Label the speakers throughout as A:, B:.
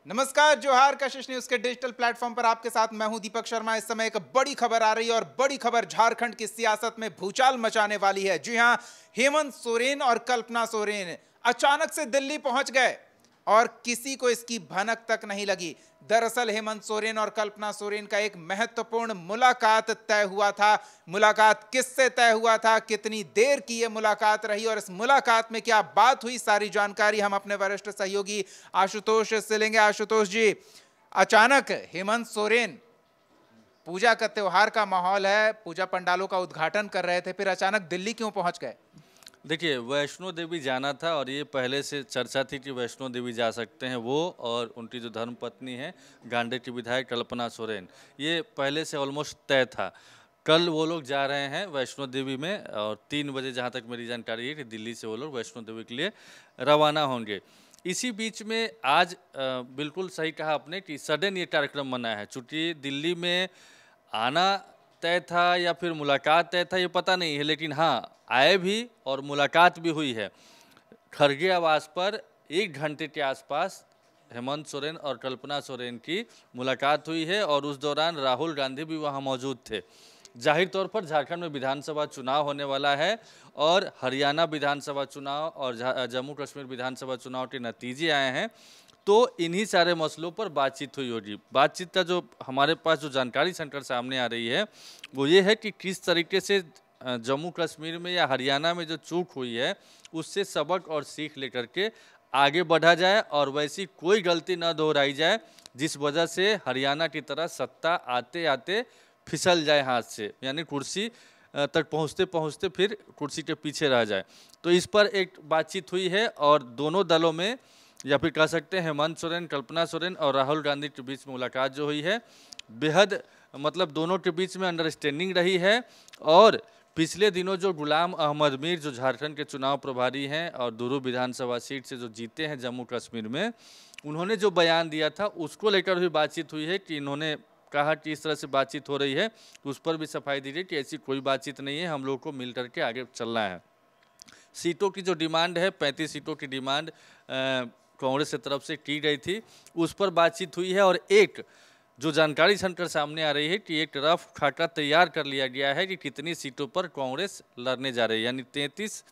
A: नमस्कार, जोहार। कशिश न्यूज के डिजिटल प्लेटफॉर्म पर आपके साथ मैं हूं दीपक शर्मा। इस समय एक बड़ी खबर आ रही है और बड़ी खबर झारखंड की सियासत में भूचाल मचाने वाली है। जी हां, हेमंत सोरेन और कल्पना सोरेन अचानक से दिल्ली पहुंच गए और किसी को इसकी भनक तक नहीं लगी। दरअसल हेमंत सोरेन और कल्पना सोरेन का एक महत्वपूर्ण मुलाकात तय हुआ था। मुलाकात किससे तय हुआ था, कितनी देर की यह मुलाकात रही और इस मुलाकात में क्या बात हुई, सारी जानकारी हम अपने वरिष्ठ सहयोगी आशुतोष से लेंगे। आशुतोष जी, अचानक हेमंत सोरेन, पूजा का त्योहार का माहौल है, पूजा पंडालों का उद्घाटन कर रहे थे, फिर अचानक दिल्ली क्यों पहुंच गए?
B: देखिए, वैष्णो देवी जाना था और ये पहले से चर्चा थी कि वैष्णो देवी जा सकते हैं वो और उनकी जो धर्मपत्नी है गांधी की विधायक कल्पना सोरेन, ये पहले से ऑलमोस्ट तय था। कल वो लोग जा रहे हैं वैष्णो देवी में और 3 बजे जहाँ तक मेरी जानकारी है कि दिल्ली से वो लोग वैष्णो देवी के लिए रवाना होंगे। इसी बीच में आज बिल्कुल सही कहा आपने कि सडन ये कार्यक्रम बना है। चूँकि दिल्ली में आना तय था या फिर मुलाकात तय था ये पता नहीं है, लेकिन हाँ, आए भी और मुलाकात भी हुई है। खरगे आवास पर 1 घंटे के आसपास हेमंत सोरेन और कल्पना सोरेन की मुलाकात हुई है और उस दौरान राहुल गांधी भी वहाँ मौजूद थे। जाहिर तौर पर झारखंड में विधानसभा चुनाव होने वाला है और हरियाणा विधानसभा चुनाव और जम्मू कश्मीर विधानसभा चुनाव के नतीजे आए हैं, तो इन्हीं सारे मसलों पर बातचीत हुई होगी। बातचीत का जो हमारे पास जो जानकारी सेंटर सामने आ रही है वो ये है कि किस तरीके से जम्मू कश्मीर में या हरियाणा में जो चूक हुई है उससे सबक और सीख लेकर के आगे बढ़ा जाए और वैसी कोई गलती न दोहराई जाए जिस वजह से हरियाणा की तरह सत्ता आते आते फिसल जाए हाथ से, यानी कुर्सी तक पहुंचते पहुंचते फिर कुर्सी के पीछे रह जाए। तो इस पर एक बातचीत हुई है और दोनों दलों में, या फिर कह सकते हैं हेमंत सोरेन, कल्पना सोरेन और राहुल गांधी के बीच में मुलाकात जो हुई है बेहद मतलब दोनों के बीच में अंडरस्टैंडिंग रही है। और पिछले दिनों जो गुलाम अहमद मीर जो झारखंड के चुनाव प्रभारी हैं और दुरू विधानसभा सीट से जो जीते हैं जम्मू कश्मीर में, उन्होंने जो बयान दिया था उसको लेकर भी बातचीत हुई है कि इन्होंने कहा कि इस तरह से बातचीत हो रही है, उस पर भी सफाई दीजिए कि ऐसी कोई बातचीत नहीं है, हम लोग को मिल करके आगे चलना है। सीटों की जो डिमांड है, 35 सीटों की डिमांड कांग्रेस की तरफ से की गई थी, उस पर बातचीत हुई है। और एक जो जानकारी छनकर सामने आ रही है कि एक रफ खाका तैयार कर लिया गया है कि कितनी सीटों पर कांग्रेस लड़ने जा रही है, यानी 33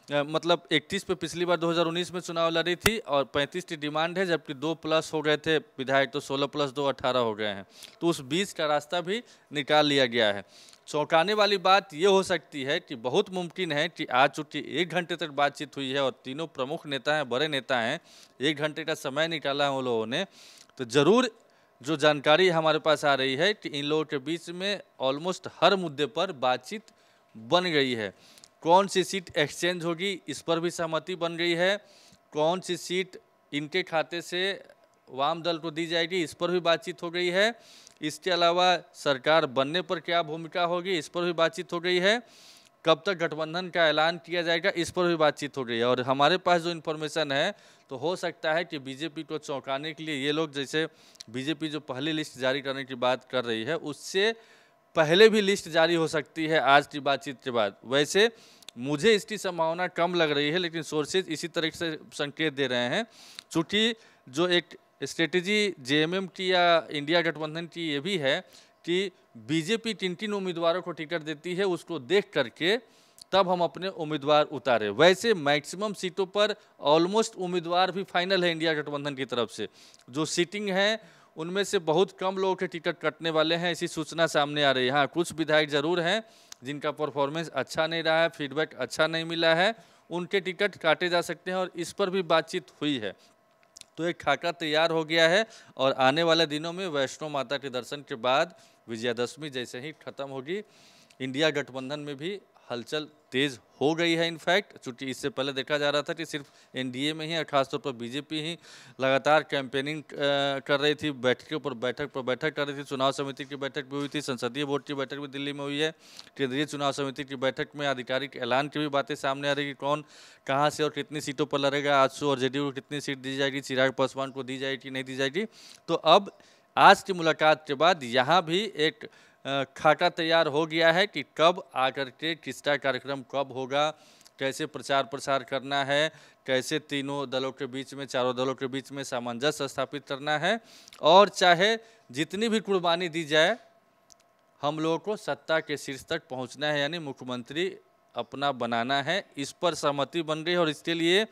B: मतलब 31 पे पिछली बार 2019 में चुनाव लड़ी थी और 35 की डिमांड है, जबकि 2 प्लस हो गए थे विधायक, तो 16 प्लस 2 18 हो गए हैं। तो उस 20 का रास्ता भी निकाल लिया गया है। चौंकाने वाली बात ये हो सकती है कि बहुत मुमकिन है कि आज चूँकि 1 घंटे तक बातचीत हुई है और तीनों प्रमुख नेता हैं, बड़े नेता हैं, 1 घंटे का समय निकाला है उन लोगों ने, तो ज़रूर जो जानकारी हमारे पास आ रही है कि इन लोगों के बीच में ऑलमोस्ट हर मुद्दे पर बातचीत बन गई है। कौन सी सीट एक्सचेंज होगी इस पर भी सहमति बन गई है, कौन सी सीट इनके खाते से वाम दल को दी जाएगी इस पर भी बातचीत हो गई है। इसके अलावा सरकार बनने पर क्या भूमिका होगी इस पर भी बातचीत हो गई है। कब तक गठबंधन का ऐलान किया जाएगा इस पर भी बातचीत हो गई है। और हमारे पास जो इन्फॉर्मेशन है तो हो सकता है कि बीजेपी को चौंकाने के लिए ये लोग, जैसे बीजेपी जो पहली लिस्ट जारी करने की बात कर रही है उससे पहले भी लिस्ट जारी हो सकती है आज की बातचीत के बाद। वैसे मुझे इसकी संभावना कम लग रही है, लेकिन सोर्सेज इसी तरह से संकेत दे रहे हैं। चूँकि जो एक स्ट्रेटेजी जेएमएम की या इंडिया गठबंधन की ये भी है कि बीजेपी किन उम्मीदवारों को टिकट देती है उसको देख करके तब हम अपने उम्मीदवार उतारे। वैसे मैक्सिमम सीटों पर ऑलमोस्ट उम्मीदवार भी फाइनल है इंडिया गठबंधन की तरफ से। जो सीटिंग है उनमें से बहुत कम लोगों के टिकट कटने वाले हैं, ऐसी सूचना सामने आ रही है। हाँ, कुछ विधायक जरूर हैं जिनका परफॉर्मेंस अच्छा नहीं रहा है, फीडबैक अच्छा नहीं मिला है, उनके टिकट काटे जा सकते हैं और इस पर भी बातचीत हुई है। तो एक खाका तैयार हो गया है और आने वाले दिनों में वैष्णो माता के दर्शन के बाद विजयादशमी जैसे ही खत्म होगी, इंडिया गठबंधन में भी हलचल तेज हो गई है। इनफैक्ट चूँकि इससे पहले देखा जा रहा था कि सिर्फ एनडीए में ही और खासतौर पर बीजेपी ही लगातार कैंपेनिंग कर रही थी, बैठकों पर बैठक कर रही थी। चुनाव समिति की बैठक भी हुई थी, संसदीय बोर्ड की बैठक भी दिल्ली में हुई है, केंद्रीय चुनाव समिति की बैठक में आधिकारिक ऐलान की भी बातें सामने आ रही कि कौन कहाँ से और कितनी सीटों पर लड़ेगा, आजसू और जेडीयू को कितनी सीट दी जाएगी, चिराग पासवान को दी जाएगी नहीं दी जाएगी। तो अब आज की मुलाकात के बाद यहाँ भी एक खाका तैयार हो गया है कि कब आकर के किसका कार्यक्रम कब होगा, कैसे प्रचार प्रसार करना है, कैसे तीनों दलों के बीच में, चारों दलों के बीच में सामंजस्य स्थापित करना है, और चाहे जितनी भी कुर्बानी दी जाए हम लोगों को सत्ता के शीर्ष तक पहुंचना है, यानी मुख्यमंत्री अपना बनाना है। इस पर सहमति बन गई और इसके लिए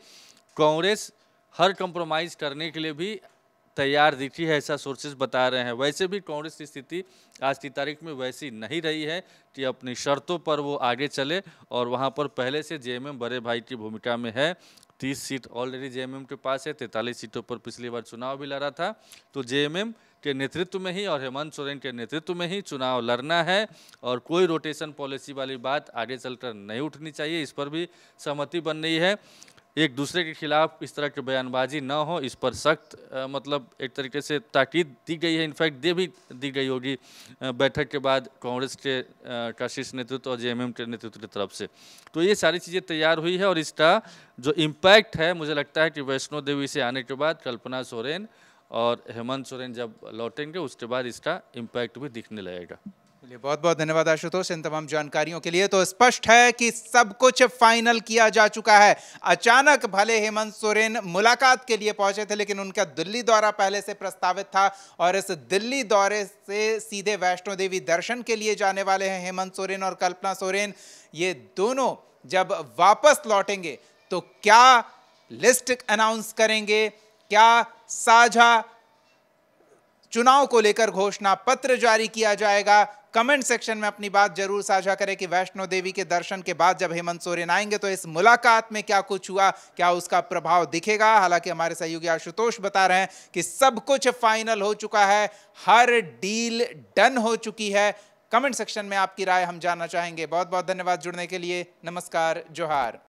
B: कांग्रेस हर कंप्रोमाइज़ करने के लिए भी तैयार दिखी है, ऐसा सोर्सेज बता रहे हैं। वैसे भी कांग्रेस की स्थिति आज की तारीख में वैसी नहीं रही है कि अपनी शर्तों पर वो आगे चले, और वहाँ पर पहले से जेएमएम बड़े भाई की भूमिका में है। 30 सीट ऑलरेडी जेएमएम के पास है, 43 सीटों पर पिछली बार चुनाव भी लड़ा था। तो जेएमएम के नेतृत्व में ही और हेमंत सोरेन के नेतृत्व में ही चुनाव लड़ना है, और कोई रोटेशन पॉलिसी वाली बात आगे चलकर नहीं उठनी चाहिए। इस पर भी सहमति बन रही है। एक दूसरे के खिलाफ इस तरह की बयानबाजी ना हो, इस पर सख्त मतलब एक तरीके से ताकीद दी गई है। इनफैक्ट दे भी दी गई होगी बैठक के बाद कांग्रेस के का शीर्ष नेतृत्व और जेएमएम के नेतृत्व की तरफ से। तो ये सारी चीज़ें तैयार हुई है, और इसका जो इम्पैक्ट है मुझे लगता है कि वैष्णो देवी से आने के बाद कल्पना सोरेन और हेमंत सोरेन जब लौटेंगे उसके बाद इसका इम्पैक्ट भी दिखने लगेगा।
A: बहुत बहुत धन्यवाद आशुतोष इन तमाम जानकारियों के लिए। तो स्पष्ट है कि सब कुछ फाइनल किया जा चुका है। अचानक भले हेमंत सोरेन मुलाकात के लिए पहुंचे थे, लेकिन उनका दिल्ली दौरा पहले से प्रस्तावित था, और इस दिल्ली दौरे से सीधे वैष्णो देवी दर्शन के लिए जाने वाले हैं हेमंत सोरेन और कल्पना सोरेन। ये दोनों जब वापस लौटेंगे तो क्या लिस्ट अनाउंस करेंगे, क्या साझा चुनाव को लेकर घोषणा पत्र जारी किया जाएगा, कमेंट सेक्शन में अपनी बात जरूर साझा करें कि वैष्णो देवी के दर्शन के बाद जब हेमंत सोरेन आएंगे तो इस मुलाकात में क्या कुछ हुआ, क्या उसका प्रभाव दिखेगा। हालांकि हमारे सहयोगी आशुतोष बता रहे हैं कि सब कुछ फाइनल हो चुका है, हर डील डन हो चुकी है। कमेंट सेक्शन में आपकी राय हम जानना चाहेंगे। बहुत बहुत धन्यवाद जुड़ने के लिए। नमस्कार, जोहार।